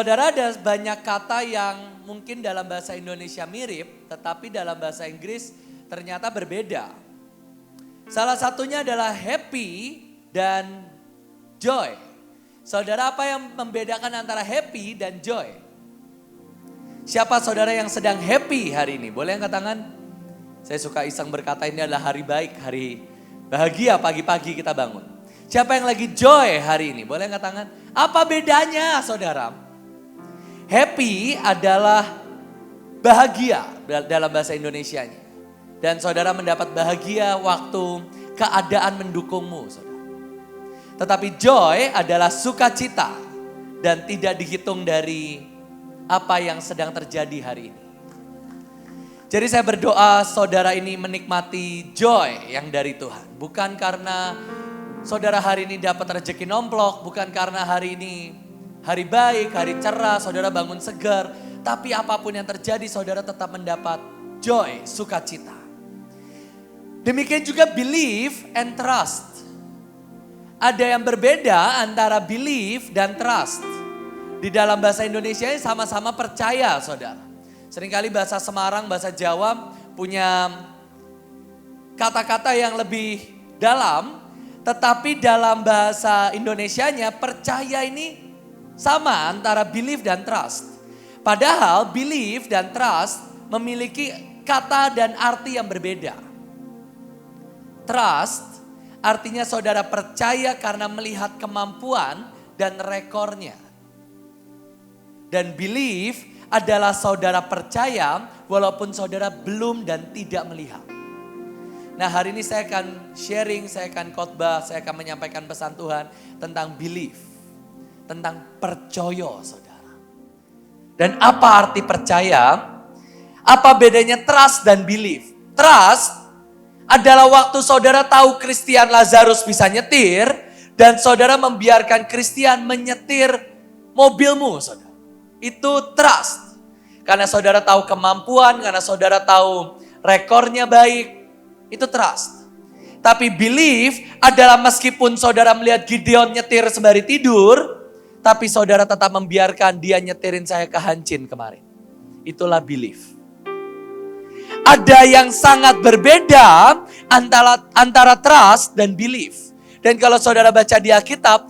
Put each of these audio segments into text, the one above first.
Saudara, ada banyak kata yang mungkin dalam bahasa Indonesia mirip, tetapi dalam bahasa Inggris ternyata berbeda. Salah satunya adalah happy dan joy. Saudara, apa yang membedakan antara happy dan joy? Siapa saudara yang sedang happy hari ini? Boleh angkat tangan? Saya suka iseng berkata ini adalah hari baik, hari bahagia pagi-pagi kita bangun. Siapa yang lagi joy hari ini? Boleh angkat tangan? Apa bedanya saudara? Happy adalah bahagia dalam bahasa Indonesianya. Dan saudara mendapat bahagia waktu keadaan mendukungmu. Saudara. Tetapi joy adalah sukacita dan tidak dihitung dari apa yang sedang terjadi hari ini. Jadi saya berdoa saudara ini menikmati joy yang dari Tuhan. Bukan karena saudara hari ini dapat rezeki nomplok, bukan karena hari ini hari baik, hari cerah, saudara bangun segar. Tapi apapun yang terjadi, saudara tetap mendapat joy, sukacita. Demikian juga believe and trust. Ada yang berbeda antara believe dan trust. Di dalam bahasa Indonesia ini sama-sama percaya, saudara. Seringkali bahasa Semarang, bahasa Jawa punya kata-kata yang lebih dalam. Tetapi dalam bahasa Indonesianya percaya ini sama antara believe dan trust. Padahal believe dan trust memiliki kata dan arti yang berbeda. Trust artinya saudara percaya karena melihat kemampuan dan rekornya. Dan believe adalah saudara percaya walaupun saudara belum dan tidak melihat. Nah, hari ini saya akan sharing, saya akan khotbah, saya akan menyampaikan pesan Tuhan tentang believe. Tentang percaya, saudara. Dan apa arti percaya? Apa bedanya trust dan believe? Trust adalah waktu saudara tahu Christian Lazarus bisa nyetir dan saudara membiarkan Christian menyetir mobilmu, saudara. Itu trust. Karena saudara tahu kemampuan, karena saudara tahu rekornya baik. Itu trust. Tapi believe adalah meskipun saudara melihat Gideon nyetir sembari tidur, tapi saudara tetap membiarkan dia nyetirin saya ke Hancin kemarin. Itulah believe. Ada yang sangat berbeda antara trust dan believe. Dan kalau saudara baca di Alkitab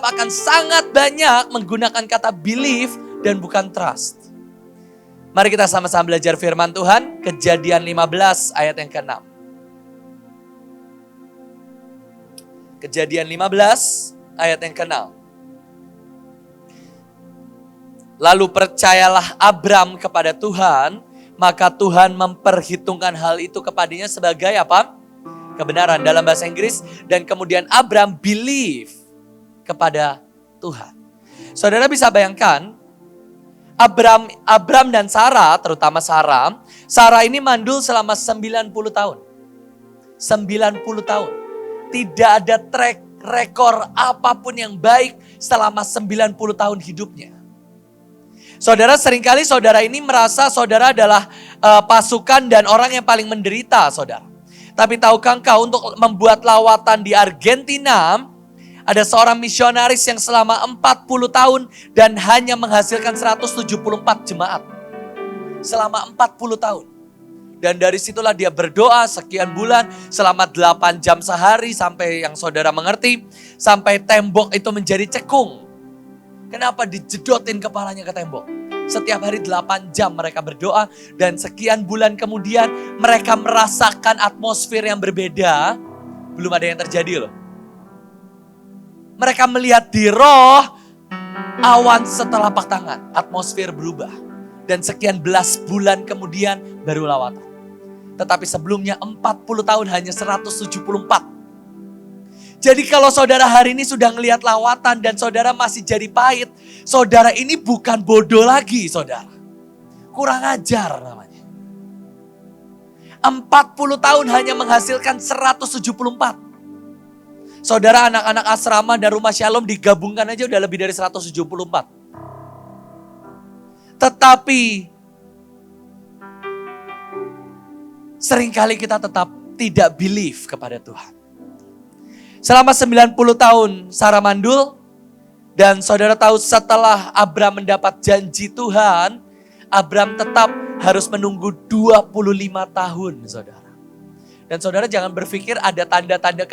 akan sangat banyak menggunakan kata believe dan bukan trust. Mari kita sama-sama belajar firman Tuhan, Kejadian 15 ayat yang ke-6. Kejadian 15 ayat yang ke-6. Lalu percayalah Abram kepada Tuhan, maka Tuhan memperhitungkan hal itu kepadanya sebagai apa? Kebenaran dalam bahasa Inggris. Dan kemudian Abram believe kepada Tuhan. Saudara bisa bayangkan, Abram dan Sarah, terutama Sarah ini mandul selama 90 tahun. 90 tahun. Tidak ada track rekor apapun yang baik selama 90 tahun hidupnya. Saudara, seringkali saudara ini merasa saudara adalah pasukan dan orang yang paling menderita, saudara. Tapi tahukah engkau untuk membuat lawatan di Argentina, ada seorang misionaris yang selama 40 tahun dan hanya menghasilkan 174 jemaat. Selama 40 tahun. Dan dari situlah dia berdoa sekian bulan, selama 8 jam sehari sampai yang saudara mengerti, sampai tembok itu menjadi cekung. Kenapa dijedotin kepalanya ke tembok? Setiap hari 8 jam mereka berdoa dan sekian bulan kemudian mereka merasakan atmosfer yang berbeda. Belum ada yang terjadi loh. Mereka melihat di roh awan setelapak tangan, atmosfer berubah. Dan sekian belas bulan kemudian baru lawatan. Tetapi sebelumnya 40 tahun hanya 174. Jadi kalau saudara hari ini sudah ngelihat lawatan dan saudara masih jadi pahit, saudara ini bukan bodoh lagi, saudara. Kurang ajar namanya. 40 tahun hanya menghasilkan 174. Saudara, anak-anak asrama dan rumah Shalom digabungkan aja udah lebih dari 174. Tetapi seringkali kita tetap tidak believe kepada Tuhan. Selama 90 tahun Sarah mandul Dan saudara tahu setelah Abram mendapat janji Tuhan, Abram tetap harus menunggu 25 tahun, saudara. Dan saudara jangan berpikir ada tanda-tanda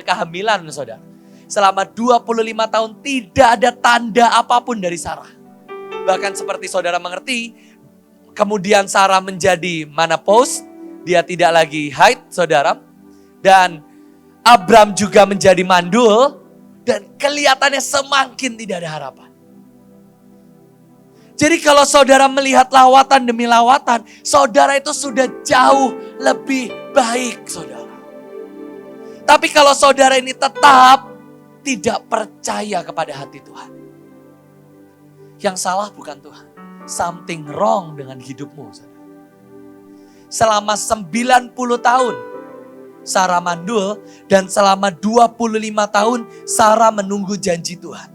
kehamilan, saudara. Selama 25 tahun tidak ada tanda apapun dari Sarah. Bahkan seperti saudara mengerti, kemudian Sarah menjadi menopause, dia tidak lagi haid, saudara. Dan Abram juga menjadi mandul, dan kelihatannya semakin tidak ada harapan. Jadi kalau saudara melihat lawatan demi lawatan, saudara itu sudah jauh lebih baik, saudara. Tapi kalau saudara ini tetap tidak percaya kepada hati Tuhan, yang salah bukan Tuhan. Something wrong dengan hidupmu, saudara. Selama 90 tahun, Sarah mandul, dan selama 25 tahun Sarah menunggu janji Tuhan.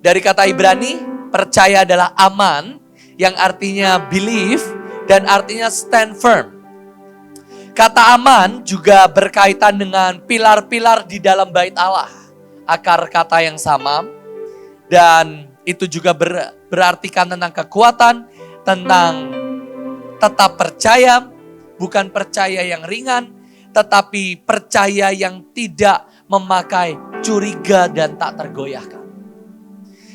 Dari kata Ibrani, percaya adalah aman, yang artinya believe dan artinya stand firm. Kata aman juga berkaitan dengan pilar-pilar di dalam bait Allah. Akar kata yang sama, dan itu juga berartikan tentang kekuatan, tentang tetap percaya. Bukan percaya yang ringan, tetapi percaya yang tidak memakai curiga dan tak tergoyahkan.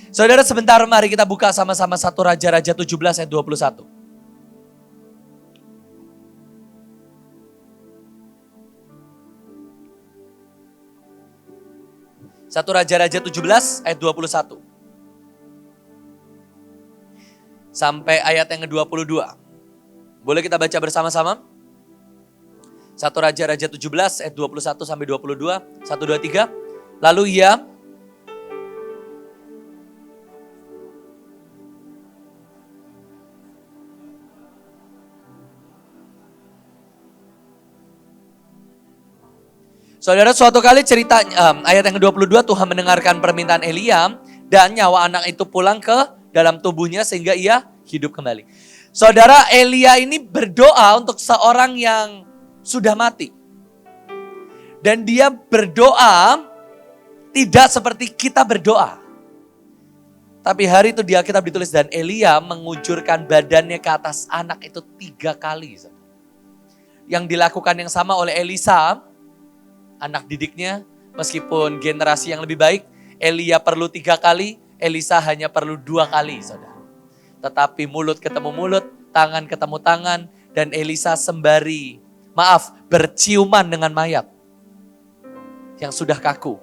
Saudara, sebentar mari kita buka sama-sama 1 Raja-Raja 17 ayat 21. 1 Raja-Raja 17 ayat 21. Sampai ayat yang ke-22. Boleh kita baca bersama-sama? 1 Raja-Raja 17 ayat 21 sampai 22. 1, 2, 3. Lalu ia Saudara, suatu kali cerita ayat yang ke-22, Tuhan mendengarkan permintaan Elia dan nyawa anak itu pulang ke dalam tubuhnya sehingga ia hidup kembali. Saudara, Elia ini berdoa untuk seorang yang sudah mati. Dan dia berdoa tidak seperti kita berdoa. Tapi hari itu di Alkitab ditulis, dan Elia menguncurkan badannya ke atas anak itu 3 kali. Yang dilakukan yang sama oleh Elisa, anak didiknya, meskipun generasi yang lebih baik. Elia perlu 3 kali, Elisa hanya perlu 2 kali, saudara. Tetapi mulut ketemu mulut, tangan ketemu tangan, dan Elisa berciuman dengan mayat yang sudah kaku.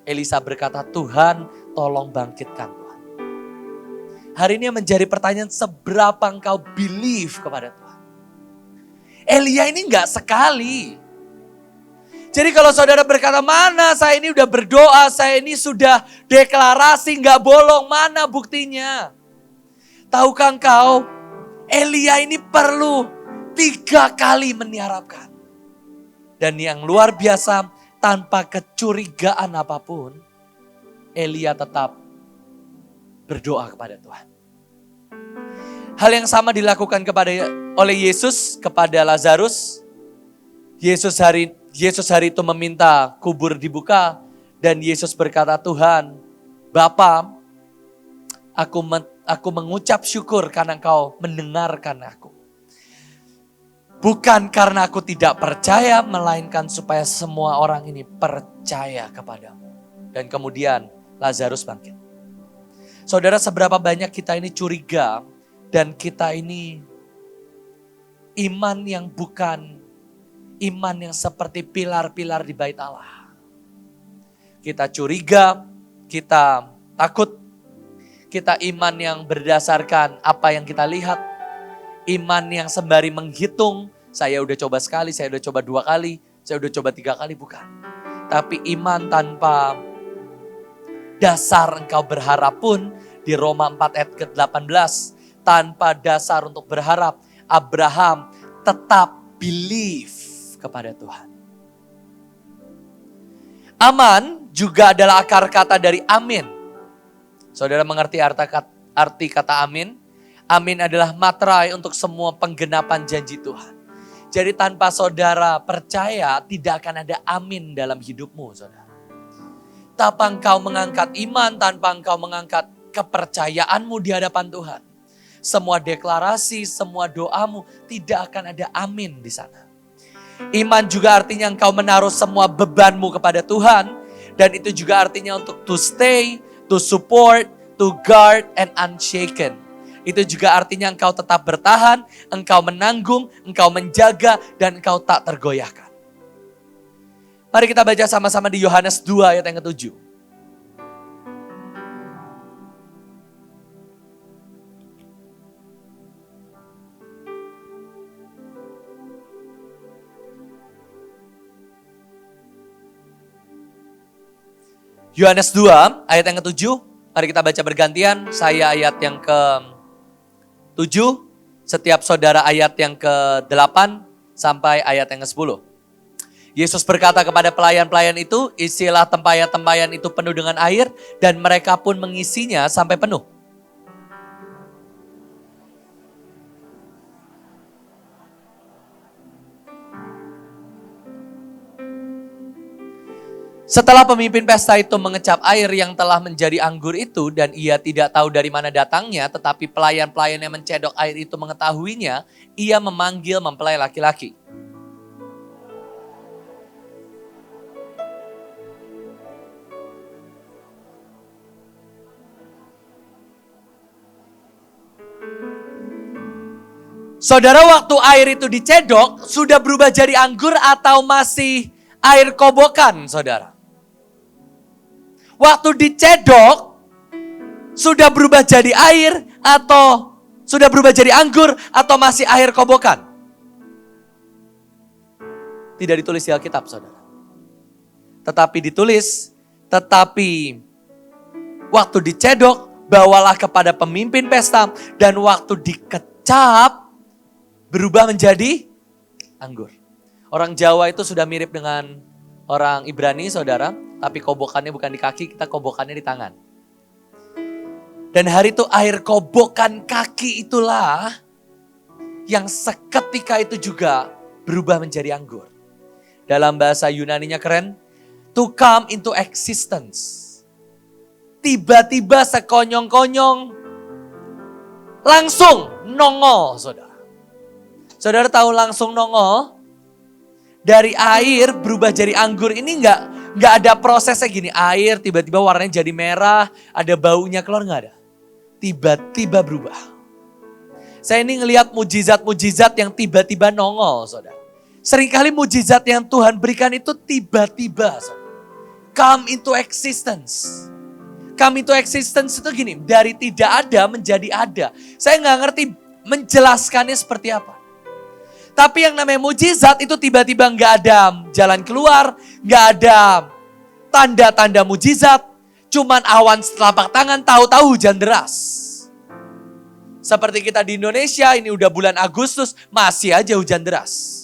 Elisa berkata, Tuhan tolong bangkitkan Tuhan. Hari ini menjadi pertanyaan, seberapa engkau believe kepada Tuhan? Elia ini enggak sekali. Jadi kalau saudara berkata, mana saya ini udah berdoa, saya ini sudah deklarasi enggak bolong, mana buktinya? Tahukah engkau, Elia ini perlu 3 kali meniarapkan. Dan yang luar biasa, tanpa kecurigaan apapun, Elia tetap berdoa kepada Tuhan. Hal yang sama dilakukan oleh Yesus kepada Lazarus. Yesus hari itu meminta kubur dibuka, dan Yesus berkata, Tuhan, Bapa, aku mengucap syukur karena Engkau mendengarkan aku. Bukan karena aku tidak percaya, melainkan supaya semua orang ini percaya kepadamu. Dan kemudian Lazarus bangkit. Saudara, seberapa banyak kita ini curiga, dan kita ini iman yang bukan iman yang seperti pilar-pilar di bait Allah. Kita curiga, kita takut, kita iman yang berdasarkan apa yang kita lihat, iman yang sembari menghitung, saya udah coba sekali, saya udah coba 2 kali, saya udah coba 3 kali, bukan. Tapi iman tanpa dasar engkau berharap pun, di Roma 4 ayat ke-18, tanpa dasar untuk berharap, Abraham tetap believe kepada Tuhan. Aman juga adalah akar kata dari amin. Saudara mengerti arti kata amin? Amin adalah materai untuk semua penggenapan janji Tuhan. Jadi tanpa saudara percaya, tidak akan ada amin dalam hidupmu, saudara. tanpa engkau mengangkat iman, tanpa engkau mengangkat kepercayaanmu di hadapan Tuhan, semua deklarasi, semua doamu tidak akan ada amin di sana. Iman juga artinya engkau menaruh semua bebanmu kepada Tuhan, dan itu juga artinya untuk to stay, to support, to guard and unshaken. Itu juga artinya engkau tetap bertahan, engkau menanggung, engkau menjaga, dan engkau tak tergoyahkan. Mari kita baca sama-sama di Yohanes 2 ayat yang ke-7. Yohanes 2 ayat yang ke-7. Mari kita baca bergantian. Saya ayat yang ke-7, setiap saudara ayat yang ke-8 sampai ayat yang ke-10. Yesus berkata kepada pelayan-pelayan itu, isilah tempayan-tempayan itu penuh dengan air, dan mereka pun mengisinya sampai penuh. Setelah pemimpin pesta itu mengecap air yang telah menjadi anggur itu, dan ia tidak tahu dari mana datangnya, tetapi pelayan-pelayan yang mencedok air itu mengetahuinya, ia memanggil mempelai laki-laki. Saudara, waktu air itu dicedok, sudah berubah jadi anggur atau masih air kobokan, saudara? Waktu dicedok, sudah berubah jadi air atau sudah berubah jadi anggur atau masih air kobokan? Tidak ditulis di Alkitab, saudara. Tetapi ditulis, tetapi waktu dicedok, bawalah kepada pemimpin pesta, dan waktu dikecap, berubah menjadi anggur. Orang Jawa itu sudah mirip dengan orang Ibrani, saudara. Tapi kobokannya bukan di kaki, kita kobokannya di tangan. Dan hari itu air kobokan kaki itulah yang seketika itu juga berubah menjadi anggur. Dalam bahasa Yunaninya keren, to come into existence. Tiba-tiba sekonyong-konyong, langsung nongol, saudara. Saudara tahu langsung nongol? Dari air berubah jadi anggur ini nggak ada prosesnya gini. Air tiba-tiba warnanya jadi merah, ada baunya keluar, nggak ada. Tiba-tiba berubah. Saya ini ngelihat mujizat-mujizat yang tiba-tiba nongol, saudara. Seringkali mujizat yang Tuhan berikan itu tiba-tiba, saudara. Come into existence. Come into existence itu gini, dari tidak ada menjadi ada. Saya nggak ngerti menjelaskannya seperti apa. Tapi yang namanya mujizat itu tiba-tiba nggak ada jalan keluar, nggak ada tanda-tanda mujizat, cuman awan telapak tangan, tahu-tahu hujan deras. Seperti kita di Indonesia, ini udah bulan Agustus, masih aja hujan deras.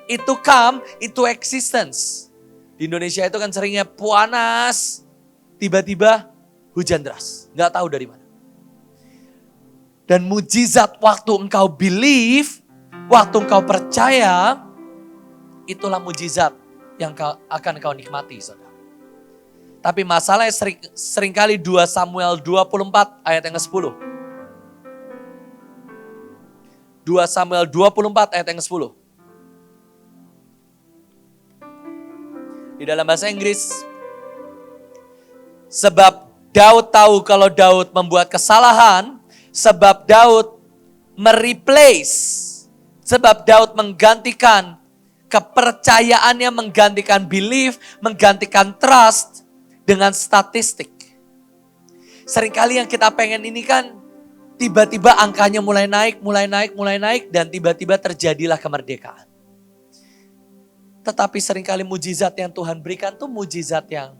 Itu come, itu existence. Di Indonesia itu kan seringnya panas, tiba-tiba hujan deras, nggak tahu dari mana. Dan mujizat waktu engkau believe, waktu engkau percaya, itulah mujizat yang akan kau nikmati, saudara. Tapi masalahnya seringkali 2 Samuel 24 ayat yang ke-10. 2 Samuel 24 ayat yang ke-10. Di dalam bahasa Inggris, sebab Daud tahu kalau Daud membuat kesalahan, sebab Daud mereplace, sebab Daud menggantikan kepercayaannya, menggantikan belief, menggantikan trust dengan statistik. Seringkali yang kita pengen ini kan tiba-tiba angkanya mulai naik, dan tiba-tiba terjadilah kemerdekaan. Tetapi seringkali mujizat yang Tuhan berikan tuh mujizat yang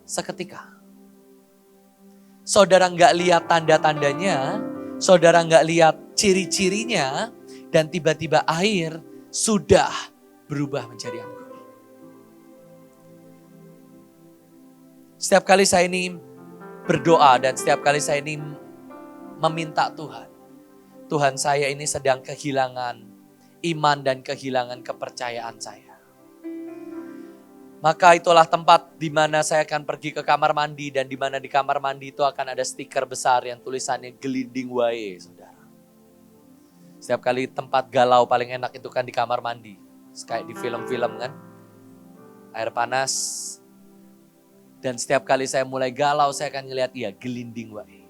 seketika. Saudara nggak lihat tanda-tandanya, saudara nggak lihat ciri-cirinya, dan tiba-tiba air sudah berubah menjadi anggur. Setiap kali saya ini berdoa dan setiap kali saya ini meminta Tuhan, Tuhan saya ini sedang kehilangan iman dan kehilangan kepercayaan saya. Maka itulah tempat di mana saya akan pergi ke kamar mandi dan di mana di kamar mandi itu akan ada stiker besar yang tulisannya gelinding wae, saudara. Setiap kali tempat galau paling enak itu kan di kamar mandi. Kayak di film-film kan. Air panas. Dan setiap kali saya mulai galau saya akan ngeliat gelinding wae.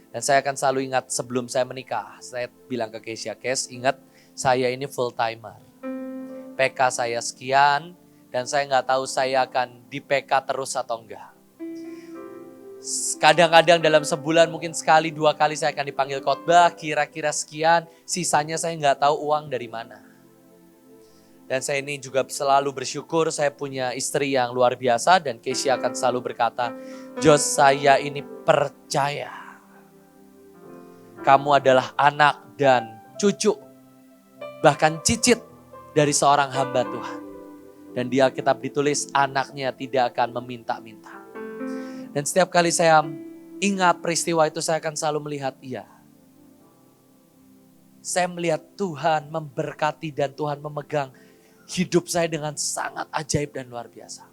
Dan saya akan selalu ingat sebelum saya menikah. Saya bilang ke Keisha, Kes ingat saya ini full timer. PK saya sekian. Dan saya nggak tahu saya akan di PK terus atau enggak. Kadang-kadang dalam sebulan mungkin sekali, 2 kali saya akan dipanggil khotbah, kira-kira sekian, sisanya saya nggak tahu uang dari mana. Dan saya ini juga selalu bersyukur saya punya istri yang luar biasa dan Keisha akan selalu berkata, Jos saya ini percaya. Kamu adalah anak dan cucu, bahkan cicit dari seorang hamba Tuhan. Dan di Alkitab ditulis anaknya tidak akan meminta-minta. Dan setiap kali saya ingat peristiwa itu saya akan selalu melihat saya melihat Tuhan memberkati dan Tuhan memegang hidup saya dengan sangat ajaib dan luar biasa.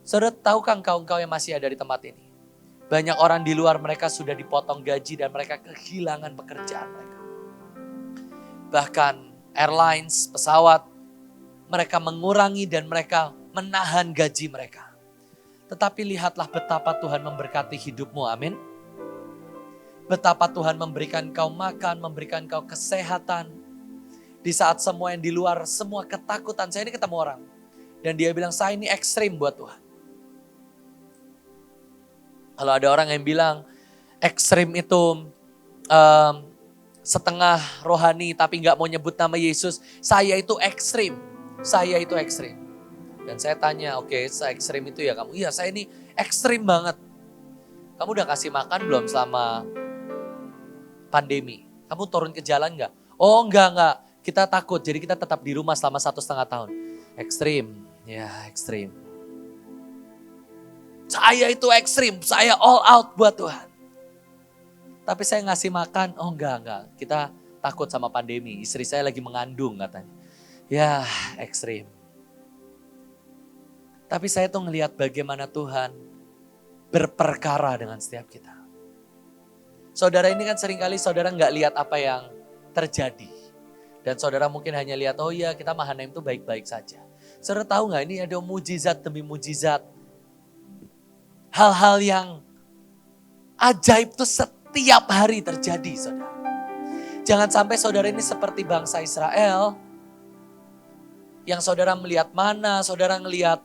Saudara tahukah engkau yang masih ada di tempat ini? Banyak orang di luar mereka sudah dipotong gaji dan mereka kehilangan pekerjaan mereka. Bahkan airlines, pesawat, mereka mengurangi dan mereka menahan gaji mereka. Tetapi lihatlah betapa Tuhan memberkati hidupmu, amin. Betapa Tuhan memberikan kau makan, memberikan kau kesehatan. Di saat semua yang di luar, semua ketakutan. Saya ini ketemu orang. Dan dia bilang, saya ini ekstrim buat Tuhan. Kalau ada orang yang bilang, ekstrim itu setengah rohani tapi gak mau nyebut nama Yesus. Saya itu ekstrim. Saya itu ekstrim. Dan saya tanya, oke, saya ekstrim itu ya kamu? Iya, saya ini ekstrim banget. Kamu udah kasih makan belum selama pandemi? Kamu turun ke jalan gak? Oh enggak. Kita takut, jadi kita tetap di rumah selama 1,5 tahun. Ekstrim, ya ekstrim. Saya itu ekstrim, saya all out buat Tuhan. Tapi saya ngasih makan, oh enggak. Kita takut sama pandemi, istri saya lagi mengandung katanya. Ya, ekstrim. Tapi saya tuh ngelihat bagaimana Tuhan berperkara dengan setiap kita. Saudara ini kan seringkali saudara nggak lihat apa yang terjadi. Dan saudara mungkin hanya lihat, oh iya kita Mahanaim itu baik-baik saja. Saudara tahu nggak ini ada mujizat demi mujizat. Hal-hal yang ajaib tuh setiap hari terjadi, saudara. Jangan sampai saudara ini seperti bangsa Israel. Yang saudara melihat mana, saudara ngelihat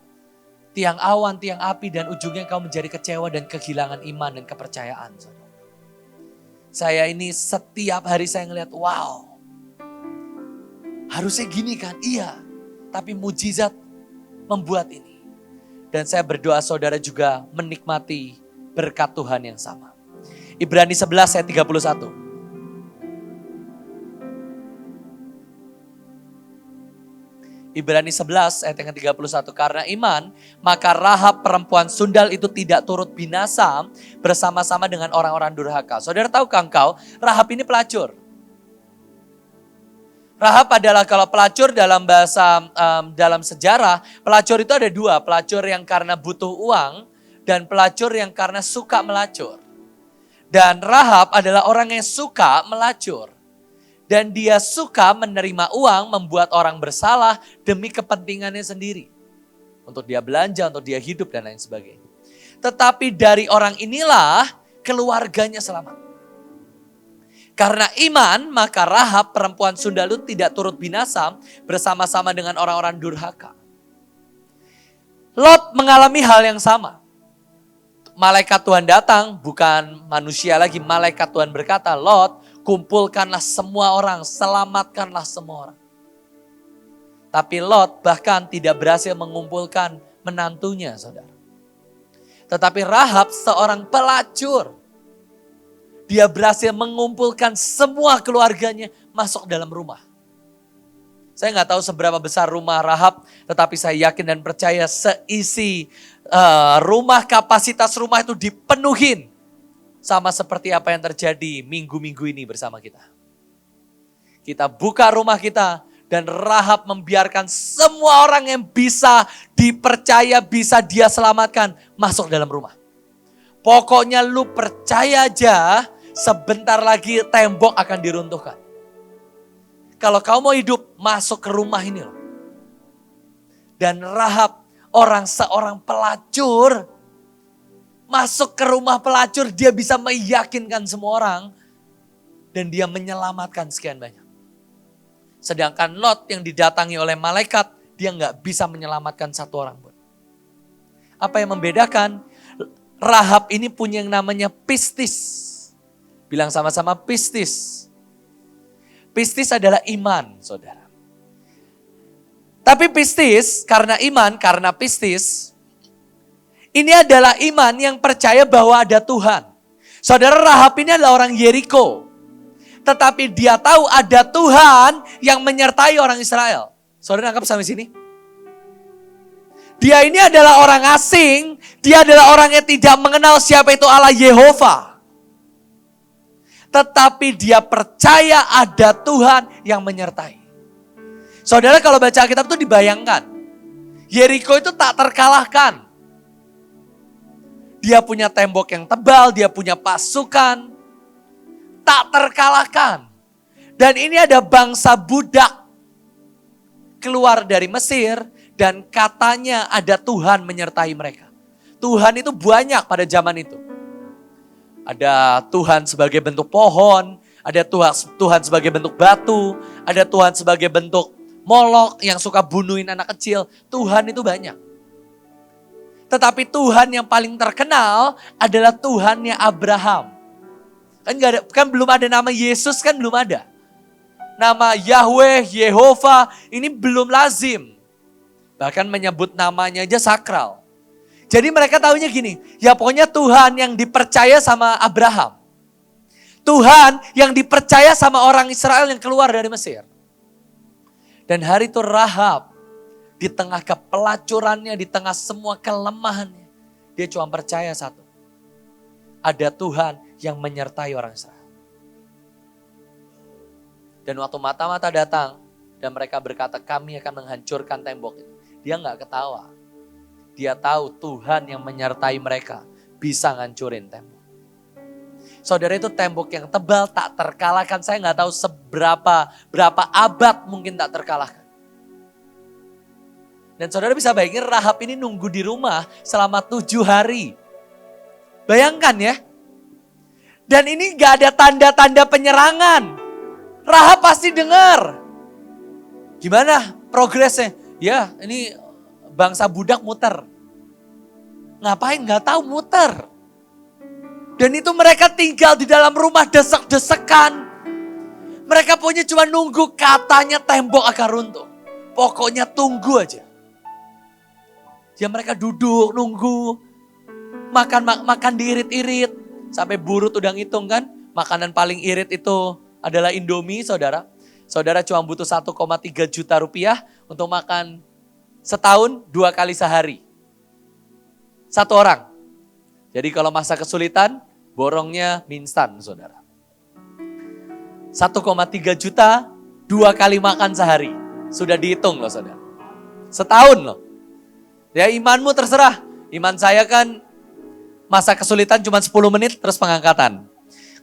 tiang awan, tiang api dan ujungnya kau menjadi kecewa dan kehilangan iman dan kepercayaan. Saudara. Saya ini setiap hari saya ngelihat, wow. Harusnya gini kan? Iya. Tapi mujizat membuat ini. Dan saya berdoa saudara juga menikmati berkat Tuhan yang sama. Ibrani 11 ayat 31. Ibrani 11 ayat yang ke-31. Karena iman, maka Rahab perempuan sundal itu tidak turut binasa bersama-sama dengan orang-orang durhaka. Saudara tahukah engkau, Rahab ini pelacur. Rahab adalah kalau pelacur dalam bahasa, dalam sejarah, pelacur itu ada 2. Pelacur yang karena butuh uang dan pelacur yang karena suka melacur. Dan Rahab adalah orang yang suka melacur. Dan dia suka menerima uang membuat orang bersalah demi kepentingannya sendiri. Untuk dia belanja, untuk dia hidup dan lain sebagainya. Tetapi dari orang inilah keluarganya selamat. Karena iman maka Rahab perempuan sundal itu tidak turut binasa bersama-sama dengan orang-orang durhaka. Lot mengalami hal yang sama. Malaikat Tuhan datang, bukan manusia lagi. Malaikat Tuhan berkata, Lot, kumpulkanlah semua orang, selamatkanlah semua orang. Tapi Lot bahkan tidak berhasil mengumpulkan menantunya, saudara. Tetapi Rahab seorang pelacur. Dia berhasil mengumpulkan semua keluarganya masuk dalam rumah. Saya nggak tahu seberapa besar rumah Rahab, tetapi saya yakin dan percaya seisi rumah, kapasitas rumah itu dipenuhin. Sama seperti apa yang terjadi minggu-minggu ini bersama kita. Kita buka rumah kita Dan Rahab membiarkan semua orang yang bisa dipercaya, bisa dia selamatkan masuk dalam rumah. Pokoknya lu percaya aja, sebentar lagi tembok akan diruntuhkan. Kalau kau mau hidup, masuk ke rumah ini loh. Dan Rahab, seorang pelacur, masuk ke rumah pelacur, dia bisa meyakinkan semua orang. Dan dia menyelamatkan sekian banyak. Sedangkan Lot yang didatangi oleh malaikat, dia nggak bisa menyelamatkan satu orang pun. Apa yang membedakan? Rahab ini punya yang namanya pistis. Bilang sama-sama pistis. Pistis adalah iman, saudara. Tapi pistis, karena iman, karena pistis, ini adalah iman yang percaya bahwa ada Tuhan. Saudara, Rahab ini adalah orang Yeriko. Tetapi dia tahu ada Tuhan yang menyertai orang Israel. Saudara nangkap sampai sini? Dia ini adalah orang asing. Dia adalah orang yang tidak mengenal siapa itu Allah Yehova. Tetapi dia percaya ada Tuhan yang menyertai. Saudara kalau baca Alkitab itu dibayangkan. Yeriko itu tak terkalahkan. Dia punya tembok yang tebal, dia punya pasukan. Tak terkalahkan. Dan ini ada bangsa budak keluar dari Mesir dan katanya ada Tuhan menyertai mereka. Tuhan itu banyak pada zaman itu. Ada Tuhan sebagai bentuk pohon, ada Tuhan sebagai bentuk batu, ada Tuhan sebagai bentuk Molok yang suka bunuhin anak kecil. Tuhan itu banyak. Tetapi Tuhan yang paling terkenal adalah Tuhannya Abraham. Kan belum ada nama Yesus, kan belum ada. Nama Yahweh, Yehova ini belum lazim. Bahkan menyebut namanya aja sakral. Jadi mereka tahunya gini, ya pokoknya Tuhan yang dipercaya sama Abraham. Tuhan yang dipercaya sama orang Israel yang keluar dari Mesir. Dan hari itu Rahab, di tengah kepelacurannya, di tengah semua kelemahannya, dia cuma percaya satu. Ada Tuhan yang menyertai orang Israel. Dan waktu mata-mata datang dan mereka berkata kami akan menghancurkan tembok itu. Dia gak ketawa. Dia tahu Tuhan yang menyertai mereka bisa ngancurin tembok. Saudara itu tembok yang tebal tak terkalahkan. Saya gak tahu berapa abad mungkin tak terkalahkan. Dan saudara bisa bayangin Rahab ini nunggu di rumah selama 7 hari. Bayangkan ya. Dan ini gak ada tanda-tanda penyerangan. Rahab pasti dengar. Gimana progresnya? Ya ini bangsa budak muter. Ngapain? Gak tahu muter. Dan itu mereka tinggal di dalam rumah desek-desekan. Mereka punya cuma nunggu katanya tembok akan runtuh. Pokoknya tunggu aja. Ya mereka duduk nunggu. Makan diirit-irit. Sampai burut udah ngitung kan, makanan paling irit itu adalah Indomie saudara. Saudara cuma butuh 1,3 juta rupiah untuk makan setahun 2 kali sehari. Satu orang. Jadi kalau masa kesulitan, borongnya mie instan saudara. 1,3 juta 2 kali makan sehari. Sudah dihitung loh saudara. Setahun loh. Ya imanmu terserah. Iman saya kan masa kesulitan cuma 10 menit terus pengangkatan.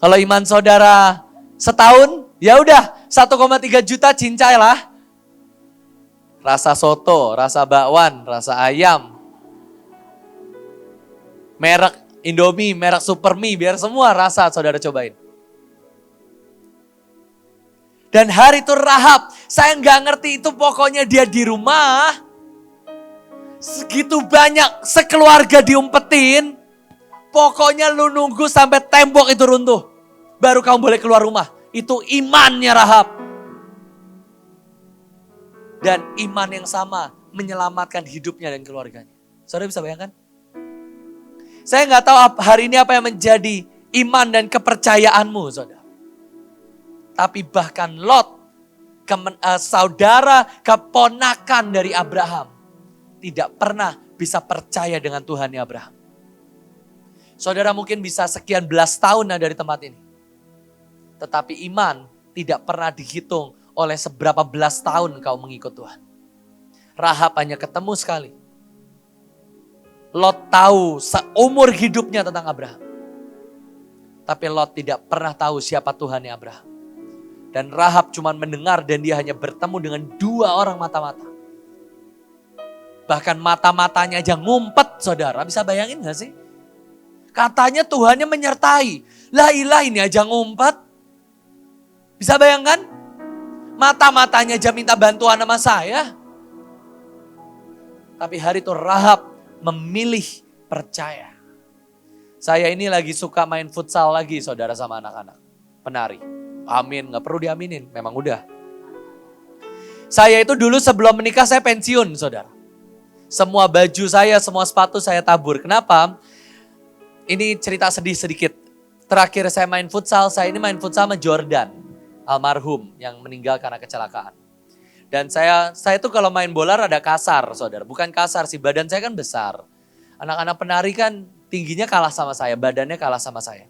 Kalau iman saudara setahun, ya udah 1,3 juta cincai lah. Rasa soto, rasa bakwan, rasa ayam. Merek Indomie, merek Supermie, biar semua rasa saudara cobain. Dan hari itu Rahab, saya nggak ngerti itu pokoknya dia di rumah. Segitu banyak sekeluarga diumpetin. Pokoknya lu nunggu sampai tembok itu runtuh. Baru kamu boleh keluar rumah. Itu imannya Rahab. Dan iman yang sama menyelamatkan hidupnya dan keluarganya. Saudara bisa bayangkan? Saya gak tahu hari ini apa yang menjadi iman dan kepercayaanmu saudara. Tapi bahkan Lot, saudara keponakan dari Abraham. Tidak pernah bisa percaya dengan Tuhannya Abraham. Saudara mungkin bisa sekian belas tahun dari tempat ini. Tetapi iman tidak pernah dihitung oleh seberapa belas tahun kau mengikut Tuhan. Rahab hanya ketemu sekali. Lot tahu seumur hidupnya tentang Abraham. Tapi Lot tidak pernah tahu siapa Tuhannya Abraham. Dan Rahab cuma mendengar dan dia hanya bertemu dengan 2 orang mata-mata. Bahkan mata-matanya aja ngumpet, saudara. Bisa bayangin gak sih? Katanya Tuhannya menyertai. Lah ilah, ini aja ngumpet. Bisa bayangkan? Mata-matanya aja minta bantuan sama saya. Tapi hari itu Rahab memilih percaya. Saya ini lagi suka main futsal lagi, saudara, sama anak-anak. Penari. Amin, gak perlu diaminin, memang udah. Saya itu dulu sebelum menikah saya pensiun, saudara. Semua baju saya, semua sepatu saya tabur. Kenapa? Ini cerita sedih sedikit. Terakhir saya main futsal, saya ini main futsal sama Jordan, almarhum yang meninggal karena kecelakaan. Dan saya tuh kalau main bola rada kasar, saudara. Bukan kasar sih, badan saya kan besar. Anak-anak penari kan tingginya kalah sama saya, badannya kalah sama saya.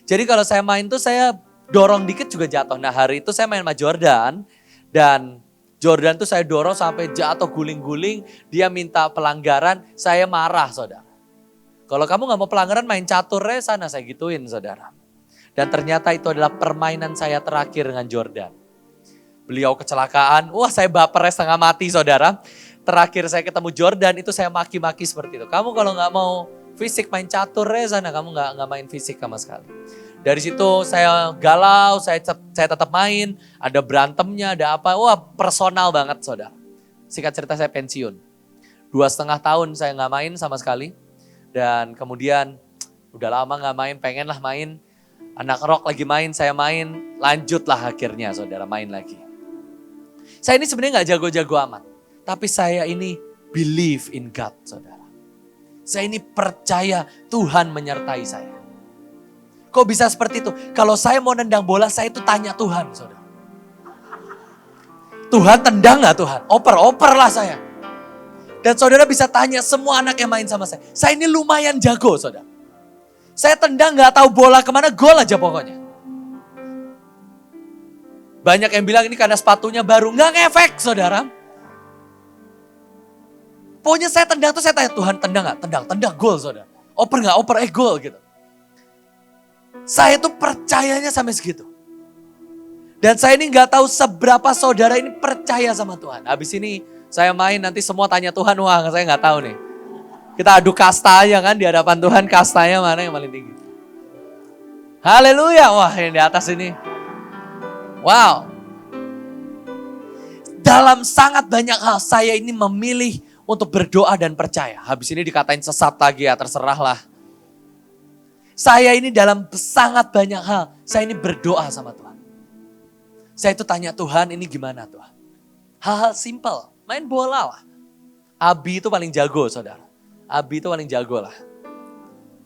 Jadi kalau saya main tuh saya dorong dikit juga jatuh. Nah hari itu saya main sama Jordan, dan Jordan tuh saya dorong sampai jatuh guling-guling. Dia minta pelanggaran, saya marah, saudara. Kalau kamu gak mau pelanggaran, main caturnya sana, saya gituin, saudara. Dan ternyata itu adalah permainan saya terakhir dengan Jordan. Beliau kecelakaan, wah saya bapernya setengah mati, saudara. Terakhir saya ketemu Jordan, itu saya maki-maki seperti itu. Kamu kalau gak mau fisik main caturnya sana, kamu gak main fisik sama sekali. Dari situ saya galau, saya tetap main, ada berantemnya, ada apa. Wah personal banget, saudara. Singkat cerita saya pensiun. 2,5 tahun saya gak main sama sekali. Dan kemudian udah lama gak main, pengen lah main. Anak rock lagi main, saya main. Lanjutlah akhirnya, saudara, main lagi. Saya ini sebenarnya gak jago-jago amat. Tapi saya ini believe in God, saudara. Saya ini percaya Tuhan menyertai saya. Kok bisa seperti itu? Kalau saya mau nendang bola, saya itu tanya Tuhan, saudara. Tuhan tendang gak Tuhan? Oper lah saya. Dan saudara bisa tanya semua anak yang main sama saya. Saya ini lumayan jago, saudara. Saya tendang gak tahu bola kemana, gol aja pokoknya. Banyak yang bilang ini karena sepatunya baru. Gak ngefek, saudara. Pokoknya saya tendang tuh saya tanya, Tuhan tendang gak? Tendang, gol, saudara. Oper gak? Gol gitu. Saya tuh percayanya sampai segitu. Dan saya ini gak tahu seberapa saudara ini percaya sama Tuhan. Habis ini saya main nanti semua tanya Tuhan, wah saya gak tahu nih. Kita adu kasta aja kan di hadapan Tuhan, kastanya mana yang paling tinggi. Haleluya, wah yang di atas ini. Wow. Dalam sangat banyak hal saya ini memilih untuk berdoa dan percaya. Habis ini dikatain sesat lagi ya, terserahlah. Saya ini dalam sangat banyak hal, saya ini berdoa sama Tuhan. Saya itu tanya Tuhan, ini gimana Tuhan? Hal-hal simpel, main bola lah. Abi itu paling jago, saudara. Abi itu paling jago lah.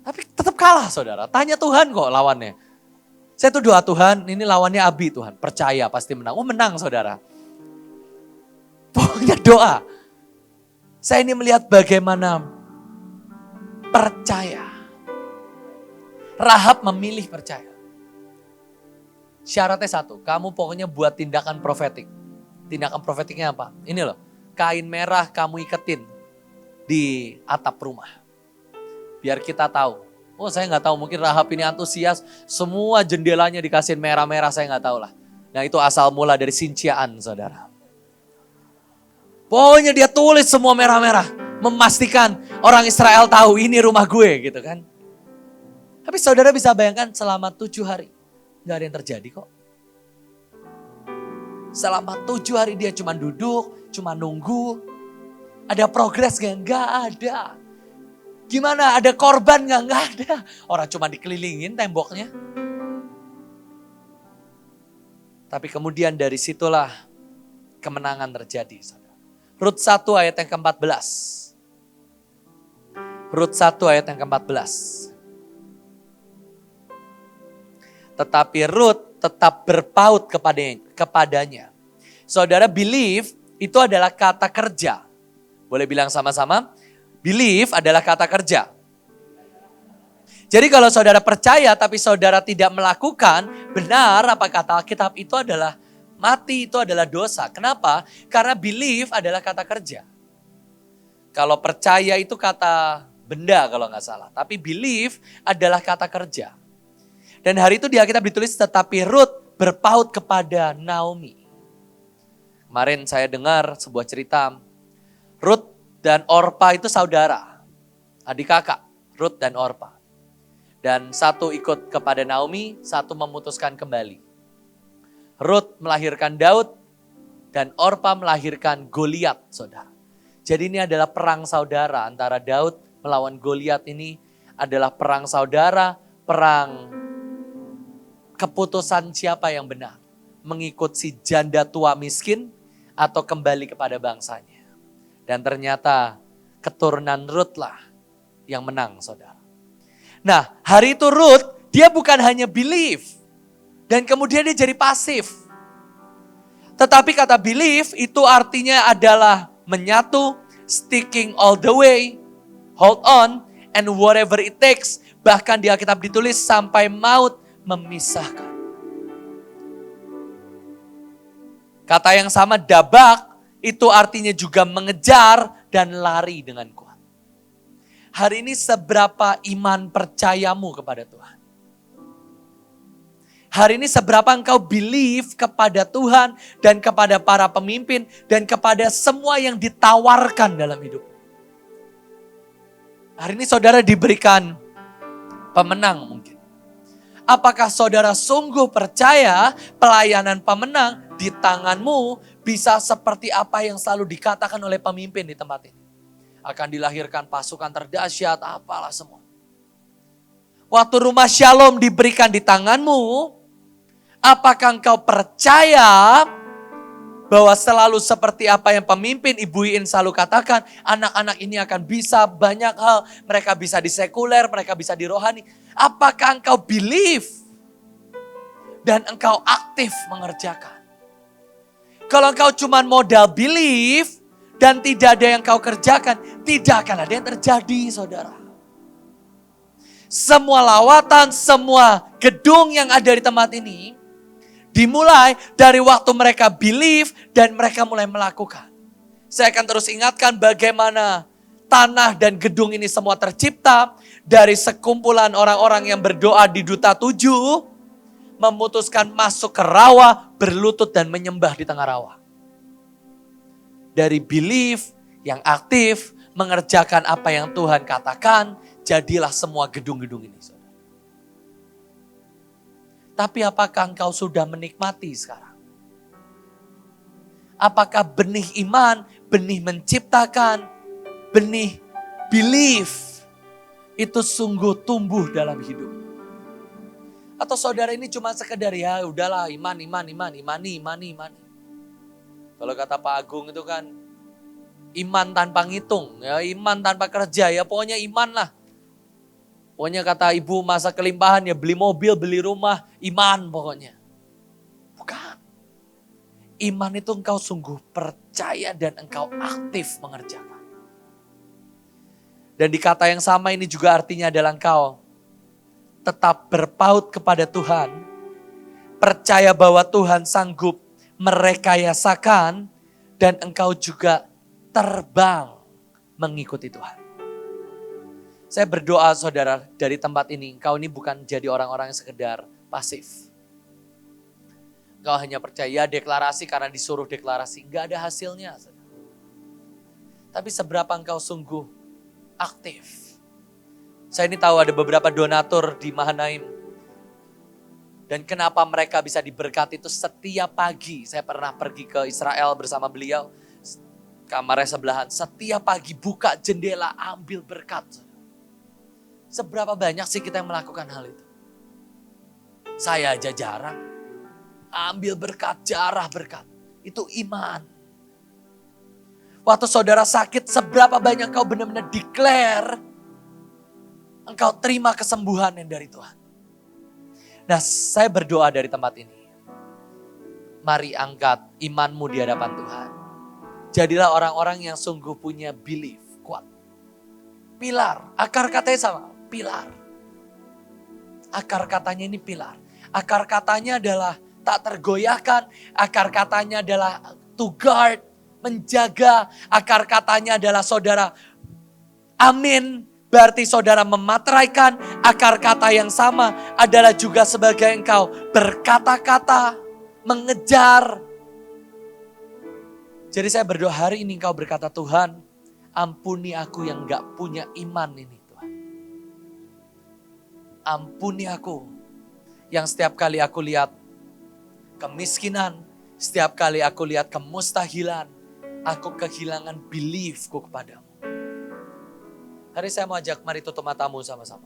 Tapi tetap kalah, saudara. Tanya Tuhan kok lawannya. Saya tuh doa Tuhan, ini lawannya Abi Tuhan. Percaya pasti menang. Oh menang, saudara. Pokoknya doa. Saya ini melihat bagaimana percaya. Rahab memilih percaya. Syaratnya satu, kamu pokoknya buat tindakan profetik. Tindakan profetiknya apa? Ini loh, kain merah kamu iketin di atap rumah. Biar kita tahu. Oh saya gak tahu, mungkin Rahab ini antusias, semua jendelanya dikasih merah-merah, saya gak tahu lah. Nah itu asal mula dari sinciaan, saudara. Pokoknya dia tulis semua merah-merah, memastikan orang Israel tahu ini rumah gue gitu kan. Tapi saudara bisa bayangkan selama 7 hari. Gak ada yang terjadi kok. Selama 7 hari dia cuma duduk, cuma nunggu. Ada progres gak? Gak ada. Gimana? Ada korban gak? Gak ada. Orang cuma dikelilingin temboknya. Tapi kemudian dari situlah kemenangan terjadi. Rut 1 ayat yang ke-14. Rut 1 ayat yang ke-14. Tetapi Rut tetap berpaut kepadanya. Saudara, believe itu adalah kata kerja. Boleh bilang sama-sama? Believe adalah kata kerja. Jadi kalau saudara percaya tapi saudara tidak melakukan, benar apa kata Alkitab itu adalah Mati itu adalah dosa. Kenapa? Karena believe adalah kata kerja. Kalau percaya itu kata benda kalau nggak salah. Tapi believe adalah kata kerja. Dan hari itu di Alkitab ditulis, tetapi Ruth berpaut kepada Naomi. Kemarin saya dengar sebuah cerita, Ruth dan Orpa itu saudara, adik kakak, Ruth dan Orpa. Dan satu ikut kepada Naomi, satu memutuskan kembali. Ruth melahirkan Daud dan Orpa melahirkan Goliat, saudara. Jadi ini adalah perang saudara antara Daud melawan Goliat. Ini adalah perang saudara, perang keputusan siapa yang benar. Mengikut si janda tua miskin atau kembali kepada bangsanya. Dan ternyata keturunan Ruth lah yang menang, saudara. Nah, hari itu Ruth, dia bukan hanya believe. Dan kemudian dia jadi pasif. Tetapi kata believe itu artinya adalah menyatu, sticking all the way, hold on, and whatever it takes. Bahkan di Alkitab ditulis sampai maut memisahkan. Kata yang sama dabak itu artinya juga mengejar dan lari dengan kuat. Hari ini seberapa iman percayamu kepada Tuhan? Hari ini seberapa engkau believe kepada Tuhan dan kepada para pemimpin dan kepada semua yang ditawarkan dalam hidup. Hari ini saudara diberikan pemenang mungkin. Apakah saudara sungguh percaya pelayanan pemenang di tanganmu bisa seperti apa yang selalu dikatakan oleh pemimpin di tempat ini? Akan dilahirkan pasukan terdahsyat, apalah semua. Waktu rumah Shalom diberikan di tanganmu, apakah engkau percaya bahwa selalu seperti apa yang pemimpin Ibu Iin selalu katakan, anak-anak ini akan bisa banyak hal, mereka bisa di sekuler, mereka bisa di rohani. Apakah engkau believe dan engkau aktif mengerjakan? Kalau engkau cuma modal believe dan tidak ada yang kau kerjakan, tidak akan ada yang terjadi, saudara. Semua lawatan, semua gedung yang ada di tempat ini dimulai dari waktu mereka believe dan mereka mulai melakukan. Saya akan terus ingatkan bagaimana tanah dan gedung ini semua tercipta dari sekumpulan orang-orang yang berdoa di Duta 7, memutuskan masuk ke rawa, berlutut dan menyembah di tengah rawa. Dari belief yang aktif, mengerjakan apa yang Tuhan katakan, jadilah semua gedung-gedung ini. Tapi apakah engkau sudah menikmati sekarang? Apakah benih iman, benih menciptakan, benih belief itu sungguh tumbuh dalam hidup? Atau saudara ini cuma sekedar ya udahlah imani. Kalau kata Pak Agung itu kan iman tanpa ngitung, ya iman tanpa kerja, ya pokoknya iman lah. Pokoknya kata ibu masa kelimpahan ya beli mobil, beli rumah, iman pokoknya. Bukan. Iman itu engkau sungguh percaya dan engkau aktif mengerjakan. Dan di kata yang sama ini juga artinya adalah engkau tetap berpaut kepada Tuhan. Percaya bahwa Tuhan sanggup merekayasakan dan engkau juga terbang mengikuti Tuhan. Saya berdoa saudara dari tempat ini, engkau ini bukan jadi orang-orang yang sekedar pasif. Engkau hanya percaya deklarasi karena disuruh deklarasi, enggak ada hasilnya. Saudara. Tapi seberapa engkau sungguh aktif. Saya ini tahu ada beberapa donatur di Mahanaim. Dan kenapa mereka bisa diberkati itu setiap pagi. Saya pernah pergi ke Israel bersama beliau. Kamarnya sebelahan. Setiap pagi buka jendela ambil berkat. Seberapa banyak sih kita yang melakukan hal itu? Saya aja jarang. Ambil berkat, jarah berkat. Itu iman. Waktu saudara sakit, seberapa banyak kau benar-benar declare. Engkau terima kesembuhan yang dari Tuhan. Nah, saya berdoa dari tempat ini. Mari angkat imanmu di hadapan Tuhan. Jadilah orang-orang yang sungguh punya belief, kuat. Pilar, akar katanya sama, pilar. Akar katanya ini pilar. Akar katanya adalah tak tergoyahkan. Akar katanya adalah to guard, menjaga. Akar katanya adalah saudara, amin. Berarti saudara memateraikan. Akar kata yang sama adalah juga sebagai engkau berkata-kata, mengejar. Jadi saya berdoa hari ini engkau berkata, Tuhan, ampuni aku yang gak punya iman ini Tuhan. Ampuni aku yang setiap kali aku lihat kemiskinan, setiap kali aku lihat kemustahilan, aku kehilangan beliefku kepadamu. Hari saya mau ajak, mari tutup matamu sama-sama.